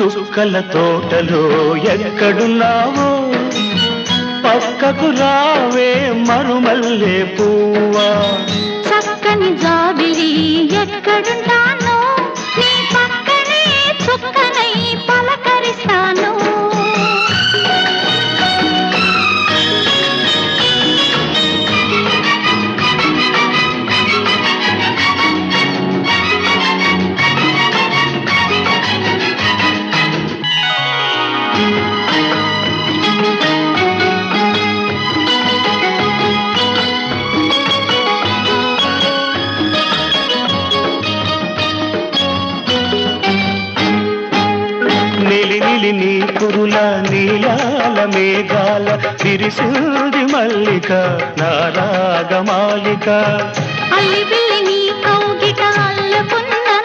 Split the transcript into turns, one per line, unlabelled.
చుక్కల తోటలో ఎక్కడున్నావో పక్కకు రావే మరుమల్లె పువ్వా
చక్కని జాబిలి ఎక్కడుంటానో నీ పక్కనే చుక్కనై పలకరిస్తాను
నిలి నీ కురుల నీలాల మేఘాల విరిసింది మల్లిక నారాగమాలిక
అల్లి